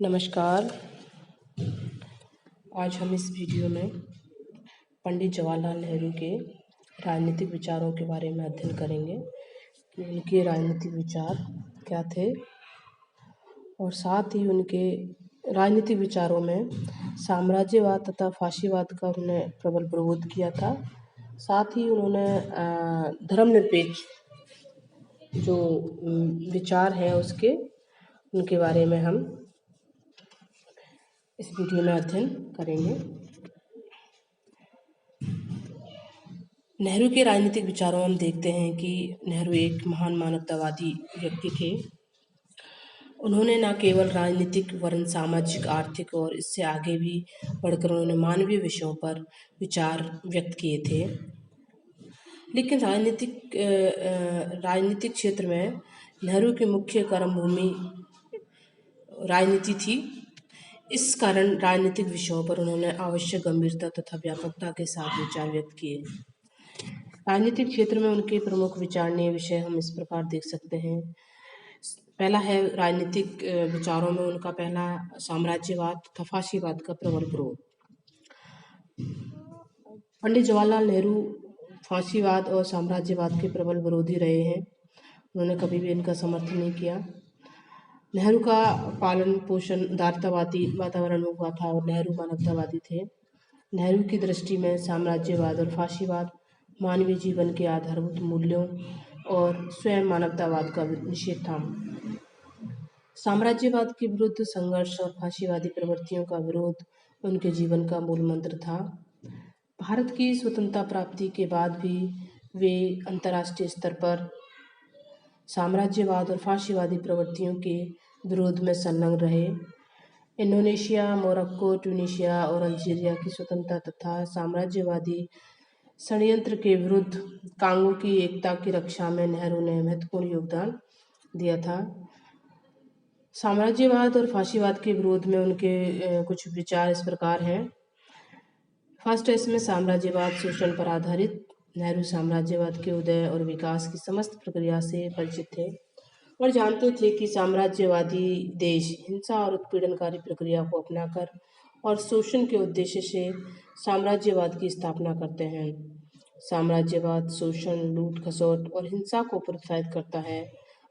नमस्कार। आज हम इस वीडियो में पंडित जवाहरलाल नेहरू के राजनीतिक विचारों के बारे में अध्ययन करेंगे कि उनके राजनीतिक विचार क्या थे और साथ ही उनके राजनीतिक विचारों में साम्राज्यवाद तथा फाशीवाद का उन्होंने प्रबल विरोध किया था। साथ ही उन्होंने धर्मनिरपेक्ष जो विचार हैं उनके बारे में हम इस वीडियो में अध्ययन करेंगे। नेहरू के राजनीतिक विचारों में हम देखते हैं कि नेहरू एक महान मानवतावादी व्यक्ति थे। उन्होंने न केवल राजनीतिक वरन सामाजिक, आर्थिक और इससे आगे भी बढ़कर उन्होंने मानवीय विषयों पर विचार व्यक्त किए थे। लेकिन राजनीतिक क्षेत्र में नेहरू की मुख्य कर्मभूमि राजनीति थी। इस कारण राजनीतिक विषयों पर उन्होंने आवश्यक गंभीरता तथा व्यापकता के साथ विचार व्यक्त किए। राजनीतिक क्षेत्र में उनके प्रमुख विचारणीय विषय हम इस प्रकार देख सकते हैं। पहला है राजनीतिक विचारों में उनका पहला साम्राज्यवाद तथा फाशीवाद का प्रबल विरोध। पंडित जवाहरलाल नेहरू फाशीवाद और साम्राज्यवाद के प्रबल विरोधी रहे हैं। उन्होंने कभी भी इनका समर्थन नहीं किया। नेहरू का पालन पोषण उदारतावादी वातावरण में हुआ था और नेहरू मानवतावादी थे। नेहरू की दृष्टि में साम्राज्यवाद और फाशीवाद मानवीय जीवन के आधारभूत मूल्यों और स्वयं मानवतावाद का निषेध था। साम्राज्यवाद के विरुद्ध संघर्ष और फाशीवादी प्रवृत्तियों का विरोध उनके जीवन का मूल मंत्र था। भारत की स्वतंत्रता प्राप्ति के बाद भी वे अंतर्राष्ट्रीय स्तर पर साम्राज्यवाद और फाशीवादी प्रवृत्तियों के विरोध में संलग्न रहे। इंडोनेशिया, मोरक्को, ट्यूनीशिया और अल्जीरिया की स्वतंत्रता तथा साम्राज्यवादी षड्यंत्र के विरुद्ध कांगो की एकता की रक्षा में नेहरू ने महत्वपूर्ण योगदान दिया था। साम्राज्यवाद और फाशीवाद के विरोध में उनके कुछ विचार इस प्रकार हैं। फर्स्ट है इसमें साम्राज्यवाद शोषण पर आधारित। नेहरू साम्राज्यवाद के उदय और विकास की समस्त प्रक्रिया से परिचित थे और जानते थे कि साम्राज्यवादी देश हिंसा और उत्पीड़नकारी प्रक्रिया को अपनाकर और शोषण के उद्देश्य से साम्राज्यवाद की स्थापना करते हैं। साम्राज्यवाद शोषण, लूट खसोट और हिंसा को प्रोत्साहित करता है,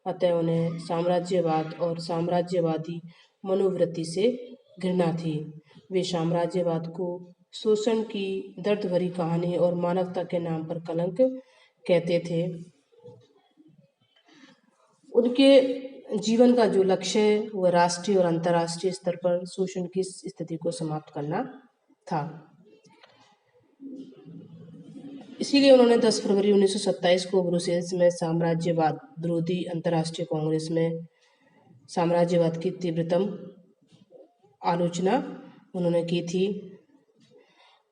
अतः उन्हें साम्राज्यवाद और साम्राज्यवादी मनोवृत्ति से घृणा थी। वे साम्राज्यवाद को शोषण की दर्द भरी कहानी और मानवता के नाम पर कलंक कहते थे। उनके जीवन का जो लक्ष्य है वह राष्ट्रीय और अंतर्राष्ट्रीय स्तर पर शोषण की स्थिति को समाप्त करना था। इसीलिए उन्होंने 10 फरवरी 1927 को ब्रुसेल्स में साम्राज्यवाद विरोधी अंतर्राष्ट्रीय कांग्रेस में साम्राज्यवाद की तीव्रतम आलोचना उन्होंने की थी।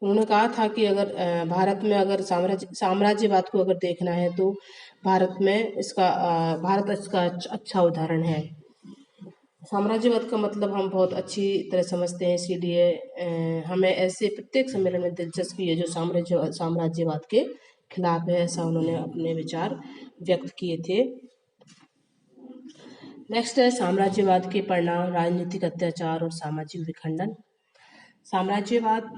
उन्होंने कहा था कि अगर भारत में अगर साम्राज्यवाद को अगर देखना है तो भारत इसका अच्छा उदाहरण है। साम्राज्यवाद का मतलब हम बहुत अच्छी तरह समझते हैं, इसीलिए हमें ऐसे प्रत्येक सम्मेलन में दिलचस्पी है जो साम्राज्यवाद के खिलाफ है, ऐसा उन्होंने अपने विचार व्यक्त किए थे। नेक्स्ट है साम्राज्यवाद के परिणाम, राजनीतिक अत्याचार और सामाजिक विखंडन। साम्राज्यवाद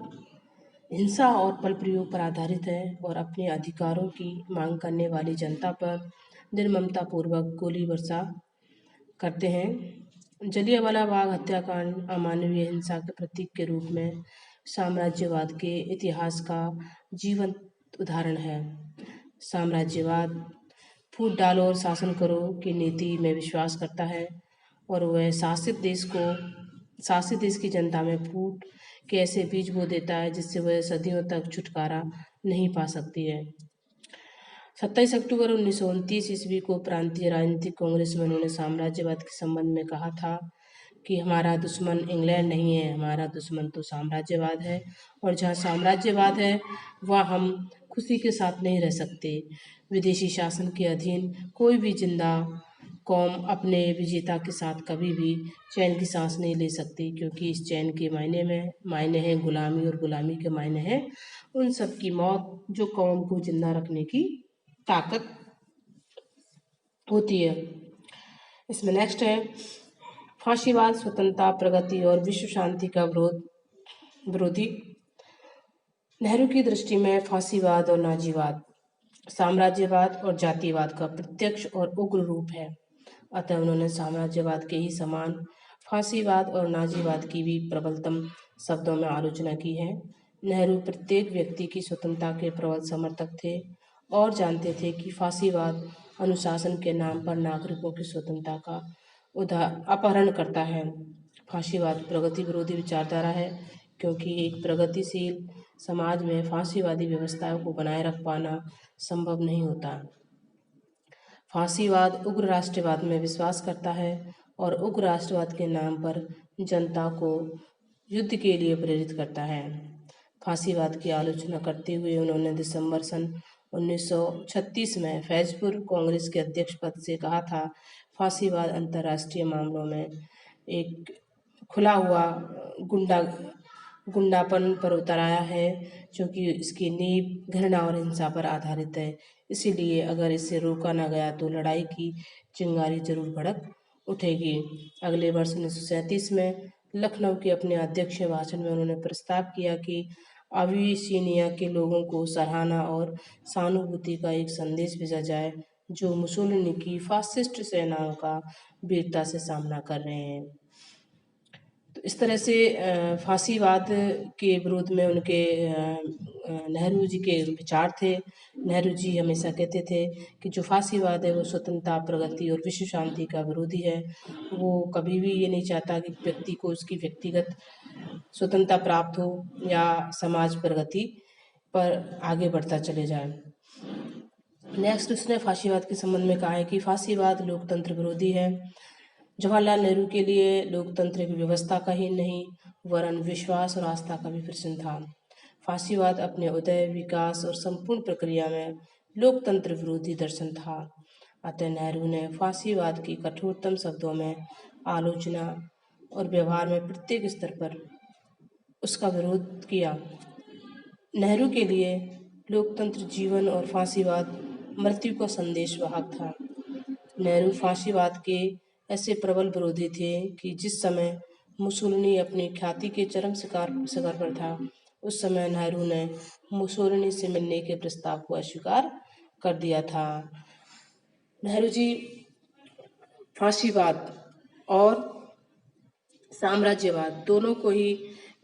हिंसा और बल प्रयोग पर आधारित है और अपने अधिकारों की मांग करने वाली जनता पर निर्ममता पूर्वक गोली वर्षा करते हैं। जलियांवाला बाग हत्याकांड अमानवीय हिंसा के प्रतीक के रूप में साम्राज्यवाद के इतिहास का जीवंत उदाहरण है। साम्राज्यवाद फूट डालो और शासन करो की नीति में विश्वास करता है और वह शासित देश की जनता में फूट के ऐसे बीज बो देता है जिससे वह सदियों तक छुटकारा नहीं पा सकती है। 27 अक्टूबर 1929 ईस्वी को प्रांतीय राजनीतिक कांग्रेस में उन्होंने साम्राज्यवाद के संबंध में कहा था कि हमारा दुश्मन इंग्लैंड नहीं है, हमारा दुश्मन तो साम्राज्यवाद है और जहाँ साम्राज्यवाद है वह हम खुशी के साथ नहीं रह सकते। विदेशी शासन के अधीन कोई भी जिंदा कौम अपने विजेता के साथ कभी भी चैन की सांस नहीं ले सकती, क्योंकि इस चैन के मायने हैं गुलामी और गुलामी के मायने हैं उन सब की मौत जो कौम को जिंदा रखने की ताकत होती है। इसमें नेक्स्ट है फांसीवाद स्वतंत्रता, प्रगति और विश्व शांति का विरोधी। नेहरू की दृष्टि में फांसीवाद और नाजीवाद साम्राज्यवाद और जातिवाद का प्रत्यक्ष और उग्र रूप है। अतः उन्होंने साम्राज्यवाद के ही समान फांसीवाद और नाजीवाद की भी प्रबलतम शब्दों में आलोचना की है। नेहरू प्रत्येक व्यक्ति की स्वतंत्रता के प्रबल समर्थक थे और जानते थे कि फांसीवाद अनुशासन के नाम पर नागरिकों की स्वतंत्रता का अपहरण करता है। फांसीवाद प्रगति विरोधी विचारधारा है, क्योंकि एक प्रगतिशील समाज में फांसीवादी व्यवस्थाओं को बनाए रख पाना संभव नहीं होता। फांसीवाद उग्र राष्ट्रवाद में विश्वास करता है और उग्र राष्ट्रवाद के नाम पर जनता को युद्ध के लिए प्रेरित करता है। फांसीवाद की आलोचना करते हुए उन्होंने दिसंबर सन 1936 में फैजपुर कांग्रेस के अध्यक्ष पद से कहा था, फांसीवाद अंतर्राष्ट्रीय मामलों में एक खुला हुआ गुंडापन पर उतर आया है, क्योंकि इसकी नींव घृणा और हिंसा पर आधारित है। इसीलिए अगर इसे रोका न गया तो लड़ाई की चिंगारी जरूर भड़क उठेगी। अगले वर्ष 1937 में लखनऊ के अपने अध्यक्षीय भाषण में उन्होंने प्रस्ताव किया कि अबिसिनिया के लोगों को सराहना और सहानुभूति का एक संदेश भेजा जाए, जो मुसोलिनी की फासिस्ट सेनाओं का वीरता से सामना कर रहे हैं। तो इस तरह से फांसीवाद के विरोध में उनके नेहरू जी के विचार थे। नेहरू जी हमेशा कहते थे कि जो फांसीवाद है वो स्वतंत्रता, प्रगति और विश्व शांति का विरोधी है। वो कभी भी ये नहीं चाहता कि व्यक्ति को उसकी व्यक्तिगत स्वतंत्रता प्राप्त हो या समाज प्रगति पर आगे बढ़ता चले जाए। नेक्स्ट उसने फांसीवाद के संबंध में कहा है कि फांसीवाद लोकतंत्र विरोधी है। जवाहरलाल नेहरू के लिए लोकतंत्र एक व्यवस्था का ही नहीं वरन विश्वास और आस्था का भी प्रश्न था। फांसीवाद अपने उदय, विकास और संपूर्ण प्रक्रिया में लोकतंत्र विरोधी दर्शन था। अतः नेहरू ने फांसीवाद की कठोरतम शब्दों में आलोचना और व्यवहार में प्रत्येक स्तर पर उसका विरोध किया। नेहरू के लिए लोकतंत्र जीवन और फांसीवाद मृत्यु का संदेश वाहक था। नेहरू फांसीवाद के ऐसे प्रबल विरोधी थे कि जिस समय मुसोलिनी अपनी ख्याति के चरम शिखर पर था, उस समय नेहरू ने मुसोलिनी से मिलने के प्रस्ताव को अस्वीकार कर दिया था। नेहरू जी फांसीवाद और साम्राज्यवाद दोनों को ही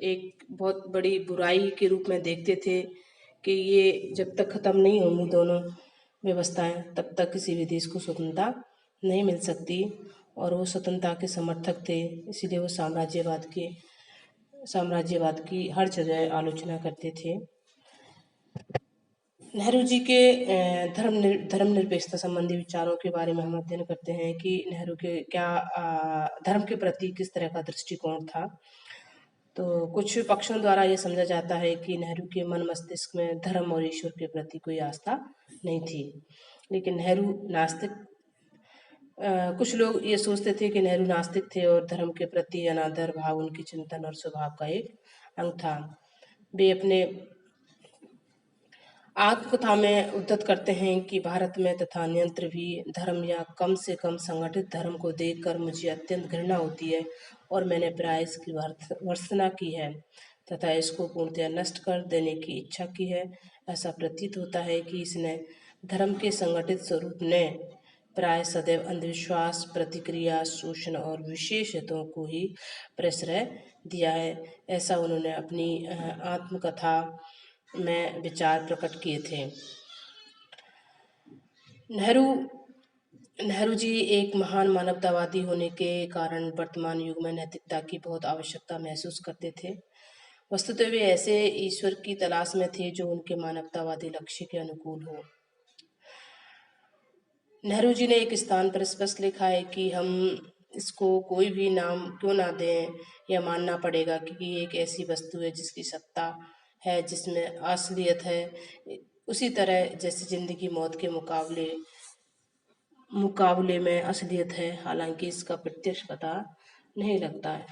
एक बहुत बड़ी बुराई के रूप में देखते थे कि ये जब तक खत्म नहीं होंगी दोनों व्यवस्थाएं, तब तक किसी भी देश को स्वतंत्रता नहीं मिल सकती। और वो स्वतंत्रता के समर्थक थे, इसीलिए वो साम्राज्यवाद की हर जगह आलोचना करते थे। नेहरू जी के धर्मनिरपेक्षता संबंधी विचारों के बारे में हम अध्ययन करते हैं कि नेहरू के क्या धर्म के प्रति किस तरह का दृष्टिकोण था। तो कुछ पक्षों द्वारा ये समझा जाता है कि नेहरू के मन मस्तिष्क में धर्म और ईश्वर के प्रति कोई आस्था नहीं थी, लेकिन नेहरू नास्तिक कुछ लोग ये सोचते थे कि नेहरू नास्तिक थे और धर्म के प्रति अनादर भाव उनके चिंतन और स्वभाव का एक अंग था। वे अपने आत्मकथा में उद्धत करते हैं कि भारत में तथा अन्यत्र भी धर्म या कम से कम संगठित धर्म को देखकर मुझे अत्यंत घृणा होती है और मैंने प्राय इसकी भर्त्सना की है तथा इसको पूर्णतया नष्ट कर देने की इच्छा की है। ऐसा प्रतीत होता है कि इसने धर्म के संगठित स्वरूप ने प्राय सदैव अंधविश्वास, प्रतिक्रिया, शोषण और विशेष हितों को ही प्रश्रय दिया है। ऐसा उन्होंने अपनी आत्मकथा में विचार प्रकट किए थे। नेहरू जी एक महान मानवतावादी होने के कारण वर्तमान युग में नैतिकता की बहुत आवश्यकता महसूस करते थे। वस्तुतः वे ऐसे ईश्वर की तलाश में थे जो उनके मानवतावादी लक्ष्य के अनुकूल हो। नेहरू जी ने एक स्थान पर स्पष्ट लिखा है कि हम इसको कोई भी नाम क्यों ना दें, यह मानना पड़ेगा कि ये एक ऐसी वस्तु है जिसकी सत्ता है, जिसमें असलियत है, उसी तरह जैसे जिंदगी मौत के मुकाबले में असलियत है, हालांकि इसका प्रत्यक्ष पता नहीं लगता है।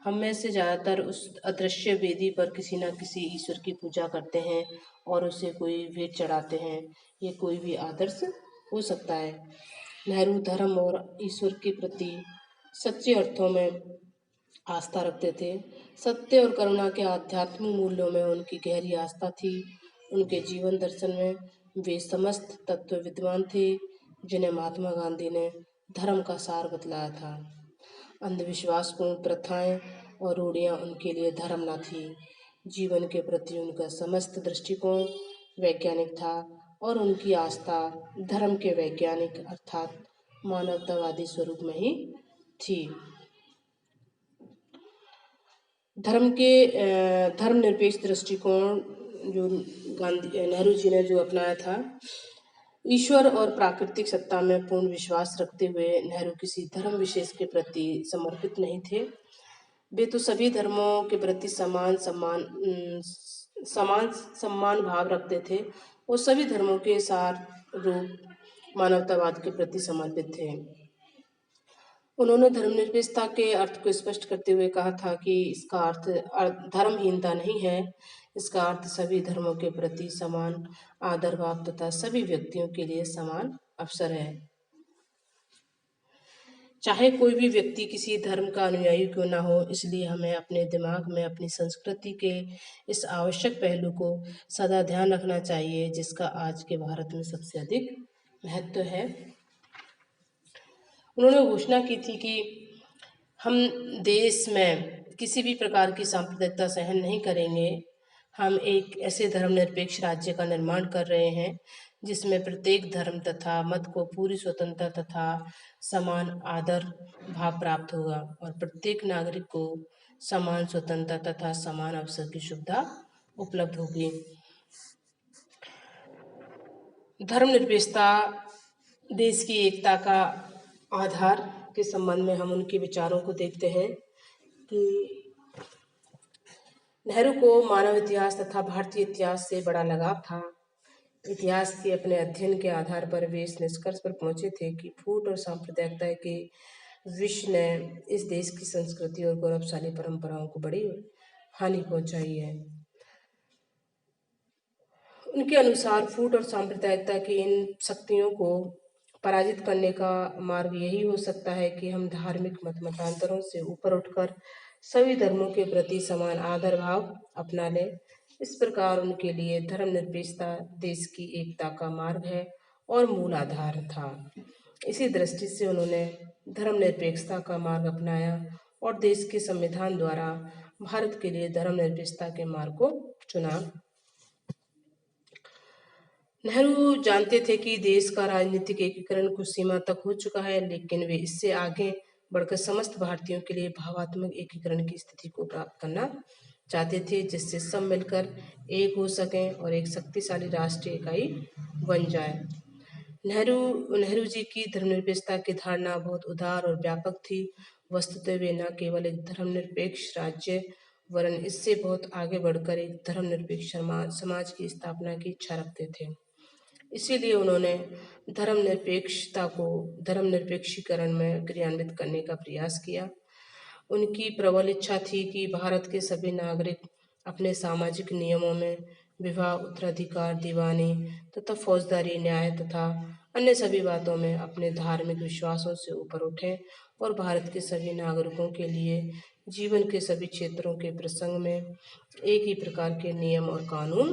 हम में से ज़्यादातर उस अदृश्य वेदी पर किसी न किसी ईश्वर की पूजा करते हैं और उसे कोई भेंट चढ़ाते हैं। ये कोई भी आदर्श हो सकता है। नेहरू धर्म और ईश्वर के प्रति सच्चे अर्थों में आस्था रखते थे। सत्य और करुणा के आध्यात्मिक मूल्यों में उनकी गहरी आस्था थी। उनके जीवन दर्शन में वे समस्त तत्व विद्वान थे जिन्हें महात्मा गांधी ने धर्म का सार बतलाया था। अंधविश्वासपूर्ण प्रथाएं और रूढ़ियां उनके लिए धर्म न थी। जीवन के प्रति उनका समस्त दृष्टिकोण वैज्ञानिक था और उनकी आस्था धर्म के वैज्ञानिक अर्थात मानवतावादी स्वरूप में ही थी। धर्मनिरपेक्ष दृष्टिकोण जो नेहरू जी ने जो अपनाया था, ईश्वर और प्राकृतिक सत्ता में पूर्ण विश्वास रखते हुए नेहरू किसी धर्म विशेष के प्रति समर्पित नहीं थे। वे तो सभी धर्मों के प्रति समान सम्मान भाव रखते थे और सभी धर्मों के सार रूप मानवतावाद के प्रति समर्पित थे। उन्होंने धर्मनिरपेक्षता के अर्थ को स्पष्ट करते हुए कहा था कि इसका अर्थ धर्महीनता नहीं है। इसका अर्थ सभी धर्मों के प्रति समान आदर भाव तथा सभी व्यक्तियों के लिए समान अवसर है। चाहे कोई भी व्यक्ति किसी धर्म का अनुयायी क्यों ना हो, इसलिए हमें अपने दिमाग में अपनी संस्कृति के इस आवश्यक पहलू को सदा ध्यान रखना चाहिए जिसका आज के भारत में सबसे अधिक महत्व है। उन्होंने घोषणा की थी कि हम देश में किसी भी प्रकार की सांप्रदायिकता सहन नहीं करेंगे। हम एक ऐसे धर्मनिरपेक्ष राज्य का निर्माण कर रहे हैं जिसमें प्रत्येक धर्म तथा मत को पूरी स्वतंत्रता तथा समान आदर भाव प्राप्त होगा और प्रत्येक नागरिक को समान स्वतंत्रता तथा समान अवसर की सुविधा उपलब्ध होगी। धर्मनिरपेक्षता देश की एकता का आधार के संबंध में हम उनके विचारों को देखते हैं कि नेहरू को मानव इतिहास तथा भारतीय इतिहास से बड़ा लगाव था। इतिहास के अपने अध्ययन के आधार पर वे इस निष्कर्ष पर पहुंचे थे कि फूट और सांप्रदायिकता के विष ने इस देश की संस्कृति और गौरवशाली परंपराओं को बड़ी हानि पहुंचाई है। उनके अनुसार फूट और सांप्रदायिकता की इन शक्तियों को पराजित करने का मार्ग यही हो सकता है कि हम धार्मिक मतांतरों से ऊपर उठकर सभी धर्मों के प्रति समान आदर भाव अपना लें। इस प्रकार उनके लिए धर्मनिरपेक्षता देश की एकता का मार्ग है और मूल आधार था। इसी दृष्टि से उन्होंने धर्मनिरपेक्षता का मार्ग अपनाया और देश के संविधान द्वारा भारत के लिए धर्मनिरपेक्षता के मार्ग को चुना। नेहरू जानते थे कि देश का राजनीतिक एकीकरण कुछ सीमा तक हो चुका है, लेकिन वे इससे आगे बढ़कर समस्त भारतीयों के लिए भावात्मक एकीकरण की स्थिति को प्राप्त करना चाहते थे जिससे सब मिलकर एक हो सकें और एक शक्तिशाली राष्ट्रीय इकाई बन जाए। नेहरू नेहरू जी की धर्मनिरपेक्षता की धारणा बहुत उदार और व्यापक थी। वस्तुतः वे न केवल एक धर्मनिरपेक्ष राज्य वरन इससे बहुत आगे बढ़कर एक धर्मनिरपेक्ष समाज की स्थापना की इच्छा रखते थे। इसीलिए उन्होंने धर्मनिरपेक्षता को धर्मनिरपेक्षीकरण में क्रियान्वित करने का प्रयास किया। उनकी प्रबल इच्छा थी कि भारत के सभी नागरिक अपने सामाजिक नियमों में विवाह, उत्तराधिकार, दीवानी तथा फौजदारी न्याय तथा अन्य सभी बातों में अपने धार्मिक विश्वासों से ऊपर उठें और भारत के सभी नागरिकों के लिए जीवन के सभी क्षेत्रों के प्रसंग में एक ही प्रकार के नियम और कानून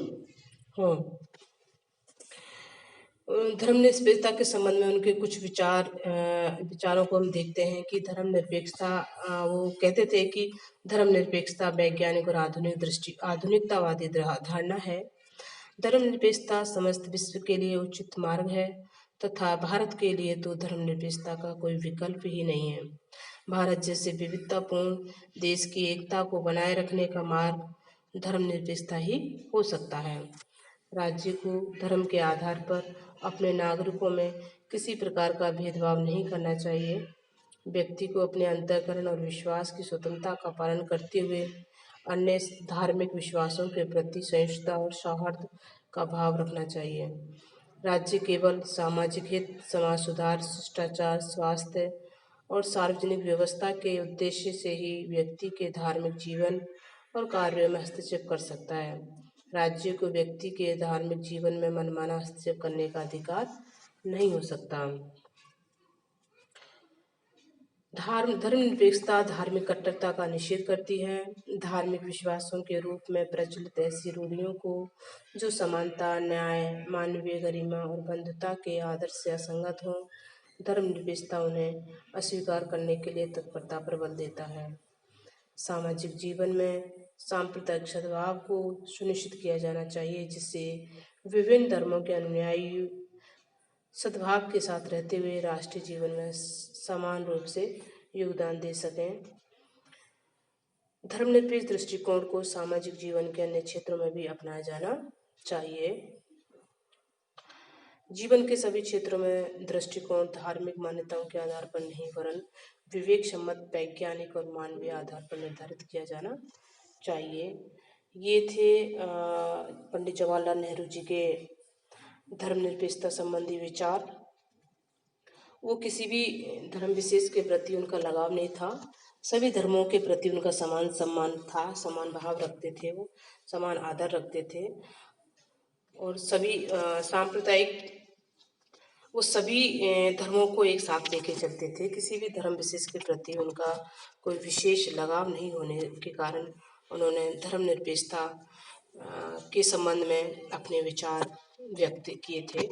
हों। धर्मनिरपेक्षता के संबंध में उनके कुछ विचारों को हम देखते हैं कि धर्मनिरपेक्षता वो कहते थे कि धर्मनिरपेक्षता वैज्ञानिक और आधुनिकतावादी धारणा है। धर्मनिरपेक्षता समस्त विश्व के लिए उचित मार्ग है तथा भारत के लिए तो धर्मनिरपेक्षता का कोई विकल्प ही नहीं है। भारत जैसे विविधतापूर्ण देश की एकता को बनाए रखने का मार्ग धर्मनिरपेक्षता ही हो सकता है। राज्य को धर्म के आधार पर अपने नागरिकों में किसी प्रकार का भेदभाव नहीं करना चाहिए। व्यक्ति को अपने अंतःकरण और विश्वास की स्वतंत्रता का पालन करते हुए अन्य धार्मिक विश्वासों के प्रति सहिष्णुता और सौहार्द का भाव रखना चाहिए। राज्य केवल सामाजिक हित, समाज सुधार, शिष्टाचार, स्वास्थ्य और सार्वजनिक व्यवस्था के उद्देश्य से ही व्यक्ति के धार्मिक जीवन और कार्यों में हस्तक्षेप कर सकता है। राज्य को व्यक्ति के धार्मिक जीवन में मनमाना हस्तक्षेप करने का अधिकार नहीं हो सकता। धर्मनिरपेक्षता धार्मिक कट्टरता का निषेध करती है। धार्मिक विश्वासों के रूप में प्रचलित ऐसी रूढ़ियों को जो समानता, न्याय, मानवीय गरिमा और बंधुता के आदर्श से असंगत हों, धर्मनिरपेक्षता उन्हें अस्वीकार करने के लिए तत्परता पर बल देता है। सामाजिक जीवन में सांप्रदायिक सद्भाव को सुनिश्चित किया जाना चाहिए, जिससे विभिन्न धर्मों के अनुयायी सद्भाव के साथ रहते हुए राष्ट्रीय जीवन में समान रूप से योगदान दे सकें। धर्मनिरपेक्ष दृष्टिकोण को सामाजिक जीवन के अन्य क्षेत्रों में भी अपनाया जाना चाहिए। जीवन के सभी क्षेत्रों में दृष्टिकोण धार्मिक मान्यताओं के आधार पर नहीं, वरन विवेक सम्मत, वैज्ञानिक और मानवीय आधार पर निर्धारित किया जाना चाहिए। ये थे पंडित जवाहरलाल नेहरू जी के धर्मनिरपेक्षता संबंधी विचार। वो किसी भी धर्म विशेष के प्रति उनका लगाव नहीं था, सभी धर्मों के प्रति उनका समान सम्मान था, समान भाव रखते थे, वो समान आदर रखते थे और सभी सांप्रदायिक वो सभी धर्मों को एक साथ लेके चलते थे। किसी भी धर्म विशेष के प्रति उनका कोई विशेष लगाव नहीं होने के कारण उन्होंने धर्मनिरपेक्षता के संबंध में अपने विचार व्यक्त किए थे।